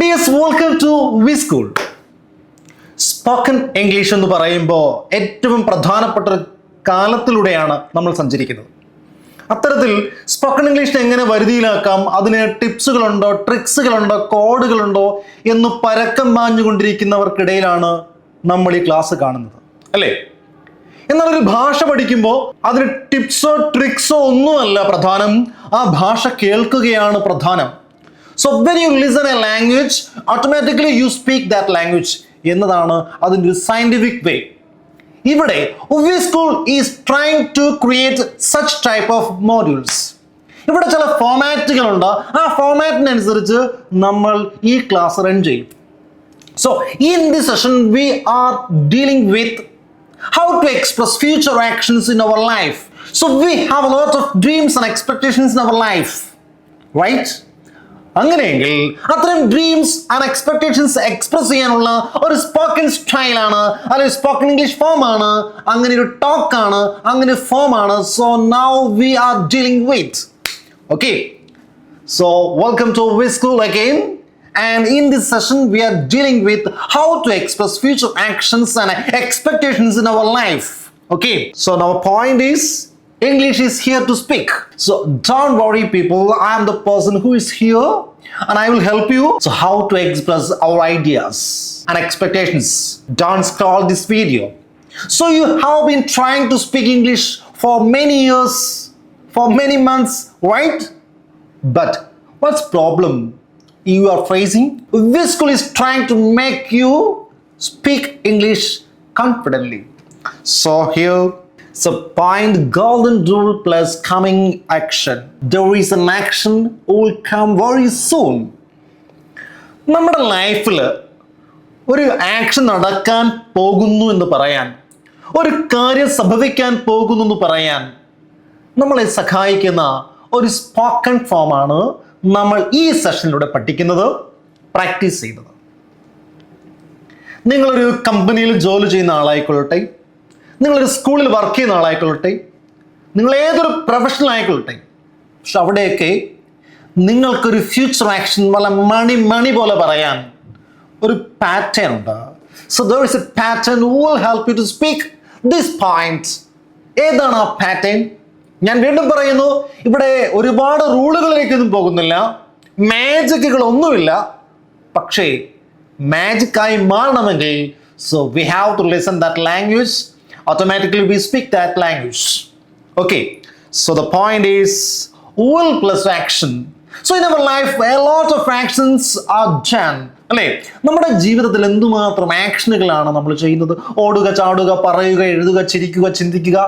Yes, welcome to WeSchool. Spoken English എന്ന് പറയുമ്പോൾ ഏറ്റവും പ്രധാനപ്പെട്ട ഒരു കാലത്തിലൂടെയാണ് നമ്മൾ സഞ്ചരിക്കുന്നത്. അത്തരത്തിൽ സ്പോക്കൺ ഇംഗ്ലീഷിനെ എങ്ങനെ വരുതിയിലാക്കാം, അതിന് ടിപ്സുകളുണ്ടോ, ട്രിക്സുകളുണ്ടോ, കോഡുകളുണ്ടോ എന്ന് പരക്കം പാഞ്ഞുകൊണ്ടിരിക്കുന്നവർക്കിടയിലാണ് നമ്മൾ ഈ ക്ലാസ് കാണുന്നത്, അല്ലേ? എന്നാൽ ഒരു ഭാഷ പഠിക്കുമ്പോൾ അതിന് ടിപ്സോ ട്രിക്സോ ഒന്നുമല്ല പ്രധാനം, ആ ഭാഷ കേൾക്കുകയാണ് പ്രധാനം. So when you listen a language, automatically you speak that language എന്നതാണ് അതിൻ്റെ ഒരു സയന്റിഫിക് വേ. ഇവിടെ WeSchool is trying to create such type of modules. ഇവിടെ ചില ഫോമാറ്റുകളുണ്ട്, ആ ഫോമാറ്റിനനുസരിച്ച് നമ്മൾ ഈ ക്ലാസ് റൺ ചെയ്യും. So in this session we are dealing with how to express future actions in our life. So we have a lot of dreams and expectations in our life, right? അങ്ങനെയെങ്കിൽ അത്തരം dreams and expectations express ചെയ്യാനുള്ള ഒരു spoken സ്റ്റൈലാണ്, അല്ലെങ്കിൽ spoken English ഫോമാണ്, അങ്ങനെ ഒരു ടോക്കാണ്, അങ്ങനെ ഫോമാണ്. So now we are dealing with. Okay, so welcome to WeSchool again. And in this session we are dealing with how to express future actions and expectations in our life. Okay, so now point is English is here to speak. So don't worry people, I am the person who is here and I will help you. So how to express our ideas and expectations. Don't scroll this video. So you have been trying to speak English for many years, for many months, right? But what's problem you are facing? WeSchool is trying to make you speak English confidently. So here, so point golden rule plus coming action. There is an action will come very soon. നമ്മുടെ ലൈഫിൽ ഒരു action നടക്കാൻ പോകുന്നു എന്ന് പറയാൻ, ഒരു കാര്യം സംഭവിക്കാൻ പോകുന്നു എന്ന് പറയാൻ നമ്മളെ സഹായിക്കുന്ന ഒരു സ്പോക്കൺ ഫോമാണ് നമ്മൾ ഈ സെഷനിലൂടെ പഠിക്കുന്നത്, പ്രാക്ടീസ് ചെയ്യുന്നത്. നിങ്ങളൊരു കമ്പനിയിൽ ജോലി ചെയ്യുന്ന ആളായിക്കൊള്ളട്ടെ, നിങ്ങളൊരു സ്കൂളിൽ വർക്ക് ചെയ്യുന്ന ആളായിക്കൊള്ളട്ടെ, നിങ്ങൾ ഏതൊരു പ്രൊഫഷണൽ ആയിക്കൊള്ളട്ടെ, പക്ഷെ അവിടെയൊക്കെ നിങ്ങൾക്കൊരു ഫ്യൂച്ചർ ആക്ഷൻ വല്ല മണി പോലെ പറയാൻ ഒരു പാറ്റേൺ ഉണ്ട്. So there is a pattern who will help you to speak this point. ഏതാണ് ആ പാറ്റേൺ? ഞാൻ വീണ്ടും പറയുന്നു, ഇവിടെ ഒരുപാട് റൂളുകളിലേക്കൊന്നും പോകുന്നില്ല, മാജിക്കുകളൊന്നുമില്ല. പക്ഷേ മാജിക്കായി മാറണമെങ്കിൽ so we have to listen that language. Automatically we speak that language. Okay, so the point is will plus action. So in our life a lot of actions are done, അല്ലേ? നമ്മുടെ ജീവിതത്തിൽ എന്തുമാത്രം ആക്ഷനുകളാണ് നമ്മൾ ചെയ്യുന്നത്. ഓടുക, ചാടുക, പറയുക, എഴുതുക, ചിരിക്കുക, ചിന്തിക്കുക.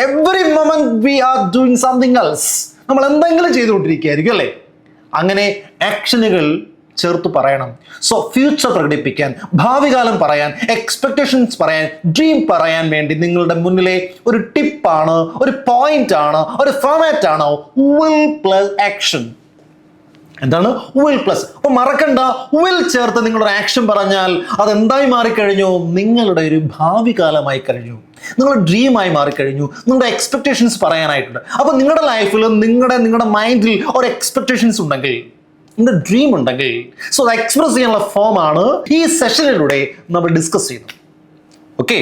Every moment we are doing something else. നമ്മൾ എന്തെങ്കിലും ചെയ്തുകൊണ്ടിരിക്കുകയായിരിക്കും, അല്ലേ? അങ്ങനെ ആക്ഷനുകൾ ചേർത്ത് പറയണം. സോ ഫ്യൂച്ചർ പ്രകടിപ്പിക്കാൻ, ഭാവി കാലം പറയാൻ, എക്സ്പെക്ടേഷൻസ് പറയാൻ, ഡ്രീം പറയാൻ വേണ്ടി നിങ്ങളുടെ മുന്നിലെ ഒരു ടിപ്പാണ്, ഒരു പോയിന്റ് ആണ്, ഒരു ഫോമാറ്റ് ആണ് വിൽ പ്ലസ് ആക്ഷൻ. എന്താണ് വിൽ പ്ലസ്? അപ്പൊ മറക്കണ്ട, വിൽ ചേർത്ത് നിങ്ങളുടെ ആക്ഷൻ പറഞ്ഞാൽ അതെന്തായി മാറിക്കഴിഞ്ഞു? നിങ്ങളുടെ ഒരു ഭാവി കാലമായി കഴിഞ്ഞു, നിങ്ങളുടെ ഡ്രീമായി മാറിക്കഴിഞ്ഞു, നിങ്ങളുടെ എക്സ്പെക്ടേഷൻസ് പറയാനായിട്ടുണ്ട്. അപ്പൊ നിങ്ങളുടെ ലൈഫിൽ നിങ്ങളുടെ മൈൻഡിൽ ഒരു എക്സ്പെക്ടേഷൻസ് ഉണ്ടെങ്കിൽ, നിങ്ങളുടെ ഡ്രീം ഉണ്ടെങ്കിൽ, സോ അത് എക്സ്പ്രസ് ചെയ്യാനുള്ള ഫോമാണ് ഈ സെഷനിലൂടെ നമ്മൾ ഡിസ്കസ് ചെയ്യുന്നത്. ഓക്കെ,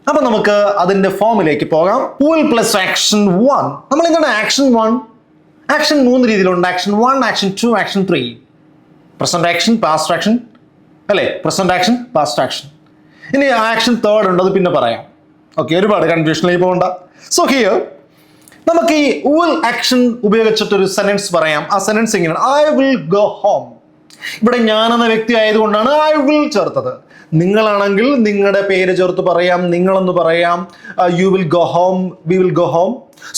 അപ്പൊ നമുക്ക് അതിന്റെ ഫോമിലേക്ക് പോകാം. Will plus action 1. നമ്മൾ എന്താണ് ആക്ഷൻ 1? ആക്ഷൻ 3 രീതിയിലുണ്ട്. Action 1, action 2, action 3. Present action, past action, അല്ലേ? Present action, past action. ഇനി ആക്ഷൻ 3 ഉണ്ട്, അത് പിന്നെ പറയാം. ഓക്കെ, ഒരുപാട് കൺഫ്യൂഷനിലേക്ക് പോകണ്ട. സോ ഹിയർ നമുക്ക് ഈ വിൽ ആക്ഷൻ ഉപയോഗിച്ചിട്ടൊരു സെന്റൻസ് പറയാം. ആ സെന്റൻസ് ഇങ്ങനെയാണ്: ഐ വിൽ ഗോ ഹോം. ഇവിടെ ഞാൻ എന്ന വ്യക്തി ആയതുകൊണ്ടാണ് ഐ വിൽ ചേർത്തത്. നിങ്ങളാണെങ്കിൽ നിങ്ങളുടെ പേര് ചേർത്ത് പറയാം, നിങ്ങളെന്ന് പറയാം. You will go home, we will go home.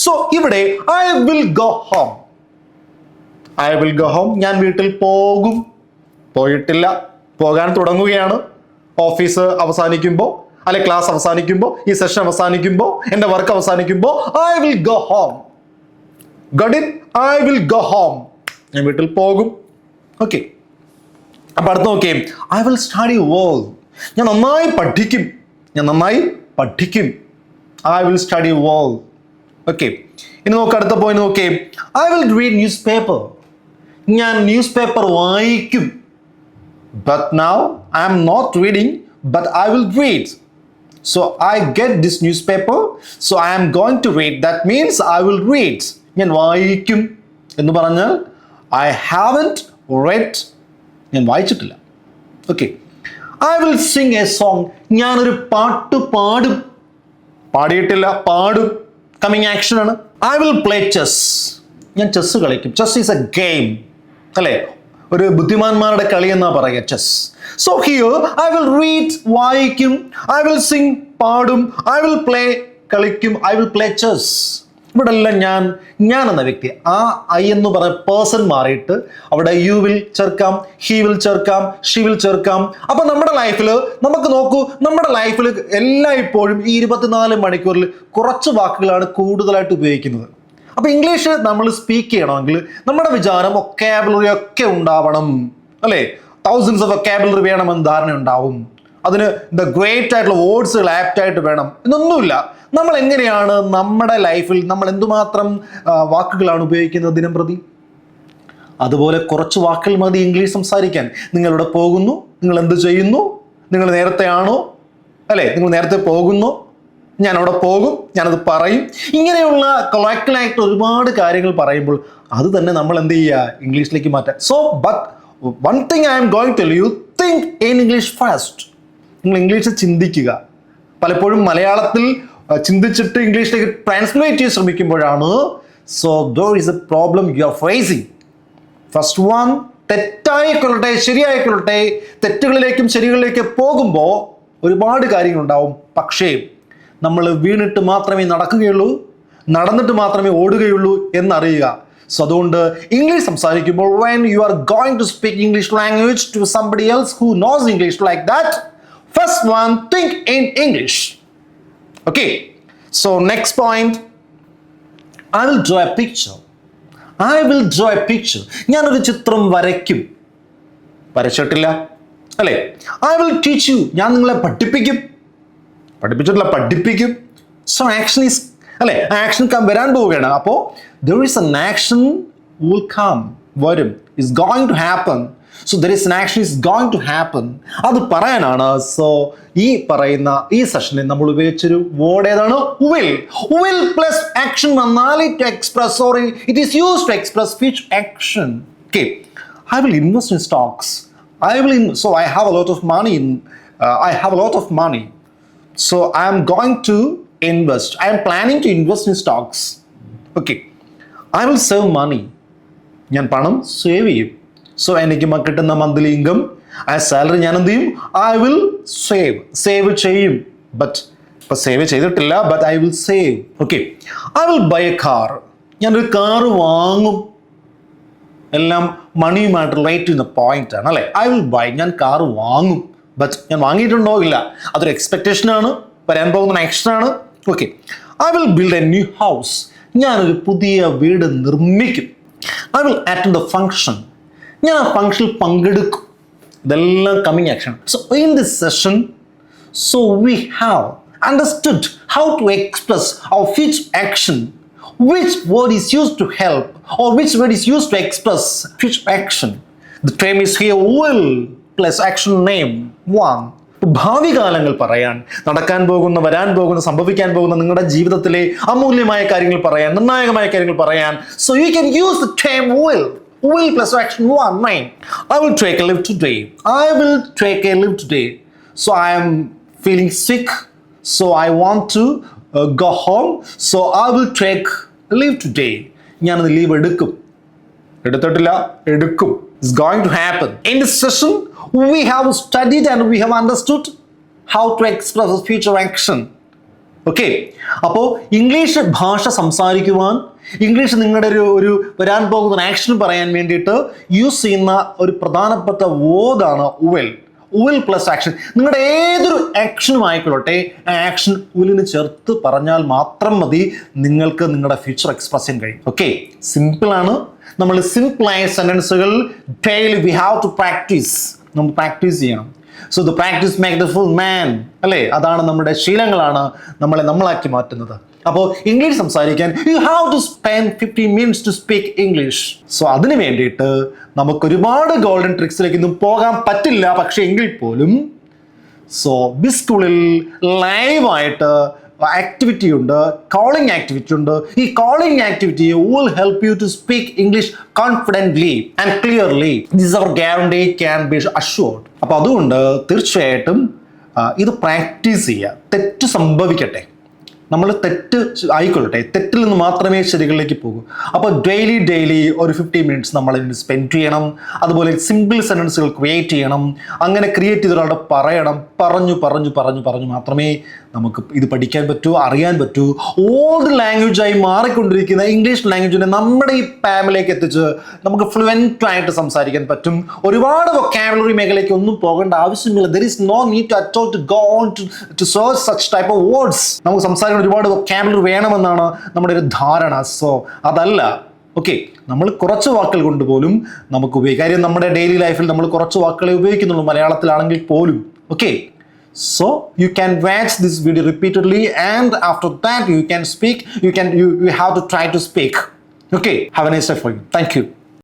So ഇവിടെ I will go home. I will go home. ഞാൻ വീട്ടിൽ പോകും. പോയിട്ടില്ല, പോകാൻ തുടങ്ങുകയാണ്. ഓഫീസ് അവസാനിക്കുമ്പോൾ, അല്ലെ ക്ലാസ് അവസാനിക്കുമ്പോൾ, ഈ സെഷൻ അവസാനിക്കുമ്പോൾ, എൻ്റെ വർക്ക് അവസാനിക്കുമ്പോൾ I will go home. Got it? I will go home. ഞാൻ വീട്ടിൽ പോകും. ഓക്കെ, അപ്പൊ അടുത്ത് നോക്കിയേ, ഐ വിൽ സ്റ്റഡി വെൽ. ഞാൻ നന്നായി പഠിക്കും. ഞാൻ നന്നായി പഠിക്കും. I will study well. Okay, ഇനി നോക്ക്, അടുത്ത പോയിന്റ് നോക്കിയേ, I will read news paper. ഞാൻ ന്യൂസ് പേപ്പർ വായിക്കും. but now I am not reading, but I will read. So I get this newspaper, so I am going to read. That means I will read. ഞാൻ വായിക്കും എന്ന് പറഞ്ഞാൽ I haven't read. ഞാൻ വായിച്ചിട്ടില്ല. Okay. I will sing a song. ഞാനൊരു പാട്ട് പാടും. പാടിയിട്ടില്ല, പാടും. കമ്മിങ് ആക്ഷൻ ആണ്. I will play chess. ഞാൻ ചെസ് കളിക്കും. ചെസ് ഈസ് എ ഗെയിം, അല്ലേ? ഒരു ബുദ്ധിമാന്മാരുടെ കളി എന്നാ പറയുക chess. So here I will read, വായിക്കും. ഐ വിൽ സിംഗ്, പാടും. ഐ വിൽ പ്ലേ, കളിക്കും. I will play chess. ഇവിടെ എല്ലാം ഞാൻ എന്ന വ്യക്തി, ആ ഐ എന്ന് പറയുന്ന പേഴ്സൺ മാറിയിട്ട് അവിടെ യു വിൽ ചേർക്കാം, ഹി വിൽ ചേർക്കാം, ഷി വിൽ ചേർക്കാം. അപ്പൊ നമ്മുടെ ലൈഫിൽ നമുക്ക് നോക്കൂ, നമ്മുടെ ലൈഫിൽ എല്ലായ്പ്പോഴും ഈ 24 മണിക്കൂറിൽ കുറച്ച് വാക്കുകളാണ് കൂടുതലായിട്ട് ഉപയോഗിക്കുന്നത്. അപ്പൊ ഇംഗ്ലീഷ് നമ്മൾ സ്പീക്ക് ചെയ്യണമെങ്കിൽ നമ്മുടെ വിചാരം വൊക്കാബുലറി ഒക്കെ ഉണ്ടാവണം, അല്ലേ? തൗസൻഡ്സ് ഓഫ് വൊക്കാബുലറി വേണമെന്ന് ധാരണ ഉണ്ടാവും. അതിന് ഗ്രേറ്റ് ആയിട്ടുള്ള വേർഡ്സുകൾ ആപ്റ്റായിട്ട് വേണം എന്നൊന്നുമില്ല. നമ്മൾ എങ്ങനെയാണ് നമ്മുടെ ലൈഫിൽ നമ്മൾ എന്തുമാത്രം വാക്കുകളാണ് ഉപയോഗിക്കുന്നത് ദിനം പ്രതി? അതുപോലെ കുറച്ച് വാക്കുകൾ മതി ഇംഗ്ലീഷ് സംസാരിക്കാൻ. നിങ്ങളിവിടെ പോകുന്നു, നിങ്ങൾ എന്ത് ചെയ്യുന്നു, നിങ്ങൾ നേരത്തെ ആണോ, അല്ലേ? നിങ്ങൾ നേരത്തെ പോകുന്നു, ഞാൻ അവിടെ പോകും, ഞാനത് പറയും. ഇങ്ങനെയുള്ള കൊളക്റ്റീവായിട്ട് ഒരുപാട് കാര്യങ്ങൾ പറയുമ്പോൾ അത് തന്നെ നമ്മൾ എന്ത് ചെയ്യുക, ഇംഗ്ലീഷിലേക്ക് മാറ്റാം. So but one thing I am going to tell you, think in English first. നിങ്ങൾ ഇംഗ്ലീഷിൽ ചിന്തിക്കുക. പലപ്പോഴും മലയാളത്തിൽ ചിന്തിച്ചിട്ട് ഇംഗ്ലീഷിലേക്ക് ട്രാൻസ്ലേറ്റ് ചെയ്യാൻ ശ്രമിക്കുമ്പോഴാണ് so there is a problem you are facing. First one, തെറ്റായിക്കൊള്ളട്ടെ ശരിയായിക്കൊള്ളട്ടെ, തെറ്റുകളിലേക്കും ശരികളിലേക്കും പോകുമ്പോൾ ഒരുപാട് കാര്യങ്ങളുണ്ടാവും. പക്ഷേ നമ്മൾ വീണിട്ട് മാത്രമേ നടക്കുകയുള്ളൂ, നടന്നിട്ട് മാത്രമേ ഓടുകയുള്ളൂ എന്നറിയുക. സോ അതുകൊണ്ട് ഇംഗ്ലീഷ് സംസാരിക്കുമ്പോൾ when you are going to speak English language to somebody else who knows English like that, first one, think in English. Okay, so next point, I will draw a picture. I will draw a picture. ഞാനൊരു ചിത്രം വരയ്ക്കും. വരച്ചിട്ടില്ല, അല്ലേ? I will teach you. ഞാൻ നിങ്ങളെ പഠിപ്പിക്കും. പഠിപ്പിച്ചിട്ടില്ല, പഠിപ്പിക്കും. So action is, അല്ലേ? ആക്ഷൻ വരാൻ പോവുകയാണ്. അപ്പോൾ there is an action will come, വരും, is going to happen. So there is an action is going to happen. അത് പറയാനാണ് സോ ഈ പറയുന്ന ഈ സെഷനിൽ നമ്മൾ ഉപയോഗിച്ചൊരു വേർഡ് ഏതാണ്? will. will plus action വന്നാൽ to express, or it is used to express future action. Okay, I will invest in stocks. So I have a lot of money in I have a lot of money. So I am going to invest. I am planning to invest in stocks. Okay. I will save money. ഞാൻ പണം save ചെയ്യും. So എനിക്ക് കിട്ടുന്ന monthly income, ആ salary ഞാൻ എന്ത് ചെയ്യും? I will save ചെയ്യും. ബട്ട് ഇപ്പൊ സേവ് ചെയ്തിട്ടില്ല, but I will save. Okay. I will buy a car. ഞാനൊരു കാറ് വാങ്ങും. എല്ലാം മണിയുമായിട്ട് റിലേറ്റ് ചെയ്യുന്ന പോയിന്റ് ആണ്, അല്ലേ? I will buy. ഞാൻ കാറ് വാങ്ങും. ബട്ട് ഞാൻ വാങ്ങിയിട്ടുണ്ടോ? ഇല്ല. അതൊരു എക്സ്പെക്ടേഷൻ ആണ്, വരാൻ പോകുന്ന ആക്ഷൻ ആണ്. Okay. I will build a new house. ഞാനൊരു പുതിയ വീട് നിർമ്മിക്കും. I will attend a function. ഞാൻ ആ ഫംഗ്ഷനിൽ പങ്കെടുക്കും. ഇതെല്ലാം coming action. So in this session, so we have understood how to express our future action. Which word is used to help, or which word is used to express future action? The term is here will plus action name one. ഭാവി കാലങ്ങൾ പറയാൻ, നടക്കാൻ പോകുന്ന, വരാൻ പോകുന്ന, സംഭവിക്കാൻ പോകുന്ന നിങ്ങളുടെ ജീവിതത്തിലെ അമൂല്യമായ കാര്യങ്ങൾ പറയാൻ, നിർണായകമായ കാര്യങ്ങൾ പറയാൻ. So you can use the term will plus action one name. I will take a leave today. I will take a leave today. So I am feeling sick, so I want to go home. So I will take a leave today. ഞാനത് leave എടുക്കും. എടുത്തിട്ടില്ല, എടുക്കും. It's going to happen. In this session, we have studied and we have understood how to express future action. Okay. അപ്പോൾ English ഭാഷ സംസാരിക്കുവാൻ, English നിങ്ങളുടെ ഒരു വരാൻ പോകുന്ന ആക്ഷൻ പറയാൻ വേണ്ടിയിട്ട് യൂസ് ചെയ്യുന്ന ഒരു പ്രധാനപ്പെട്ട വേർഡാണ് will. will plus action. നിങ്ങളുടെ ഏതൊരു ആക്ഷനും ആയിക്കൊള്ളട്ടെ, ആ ആക്ഷൻ വില്ലിന് ചേർത്ത് പറഞ്ഞാൽ മാത്രം മതി നിങ്ങൾക്ക് നിങ്ങളുടെ ഫ്യൂച്ചർ എക്സ്പ്രസ് ചെയ്യാൻ കഴിയും. ഓക്കെ, സിമ്പിളാണ്. നമ്മൾ സിമ്പിളായ സെന്റൻസുകൾ daily we have to practice. നമ്മൾ പ്രാക്ടീസ് ചെയ്യണം. So the practice make the full man, അല്ലേ? അതാണ് നമ്മുടെ ശീലങ്ങളാണ് നമ്മളെ നമ്മളാക്കി മാറ്റുന്നത്. അപ്പോൾ ഇംഗ്ലീഷ് സംസാരിക്കാൻ you have to spend 15 minutes to speak English. So അതിന് വേണ്ടിയിട്ട് നമുക്ക് ഒരുപാട് ഗോൾഡൻ ട്രിക്സിലേക്ക് ഒന്നും പോകാൻ പറ്റില്ല. പക്ഷേ എങ്കിൽ പോലും ബിസ് സ്കൂളിൽ ലൈവായിട്ട് ആക്ടിവിറ്റി ഉണ്ട്, കോളിംഗ് ആക്ടിവിറ്റി ഉണ്ട്. ഈ calling activity will help you to speak English confidently and clearly. This is our guarantee can be assured. അപ്പോൾ അതുകൊണ്ട് തീർച്ചയായിട്ടും ഇത് പ്രാക്ടീസ് ചെയ്യുക. തെറ്റ് സംഭവിക്കട്ടെ, നമ്മൾ തെറ്റ് ആയിക്കൊള്ളട്ടെ, തെറ്റിൽ നിന്ന് മാത്രമേ ശരികളിലേക്ക് പോകൂ. അപ്പോൾ ഡെയിലി ഒരു 15 മിനിറ്റ്സ് നമ്മൾ ഇതിന് സ്പെൻഡ് ചെയ്യണം. അതുപോലെ സിമ്പിൾ സെൻറ്റൻസുകൾ ക്രിയേറ്റ് ചെയ്യണം. അങ്ങനെ ക്രിയേറ്റ് ചെയ്ത ഒരാളുടെ പറയണം. പറഞ്ഞു മാത്രമേ നമുക്ക് ഇത് പഠിക്കാൻ പറ്റൂ, അറിയാൻ പറ്റൂ. ഓൾഡ് ലാംഗ്വേജായി മാറിക്കൊണ്ടിരിക്കുന്ന ഇംഗ്ലീഷ് ലാംഗ്വേജിനെ നമ്മുടെ ഈ പാമിലേക്ക് എത്തിച്ച് നമുക്ക് ഫ്ലുവൻ്റ് ആയിട്ട് സംസാരിക്കാൻ പറ്റും. ഒരുപാട് വൊക്കാബുലറി മേഖലയ്ക്ക് ഒന്നും പോകേണ്ട ആവശ്യമില്ല. There is no need to at all to go on to search such type of words. നമുക്ക് സംസാരിക്കാൻ ഒരുപാട് വൊക്കാബുലറി വേണമെന്നാണ് നമ്മുടെ ഒരു ധാരണ. സോ അതല്ല. ഓക്കെ, നമ്മൾ കുറച്ച് വാക്കുകൾ കൊണ്ട് പോലും നമുക്ക് ഉപയോഗിക്കാം. കാര്യം നമ്മുടെ ഡെയിലി ലൈഫിൽ നമ്മൾ കുറച്ച് വാക്കുകളെ ഉപയോഗിക്കുന്നുള്ളൂ, മലയാളത്തിലാണെങ്കിൽ പോലും. Okay, so you can watch this video repeatedly, and after that you can speak. You have to try to speak. Okay, have a nice day for you. Thank you.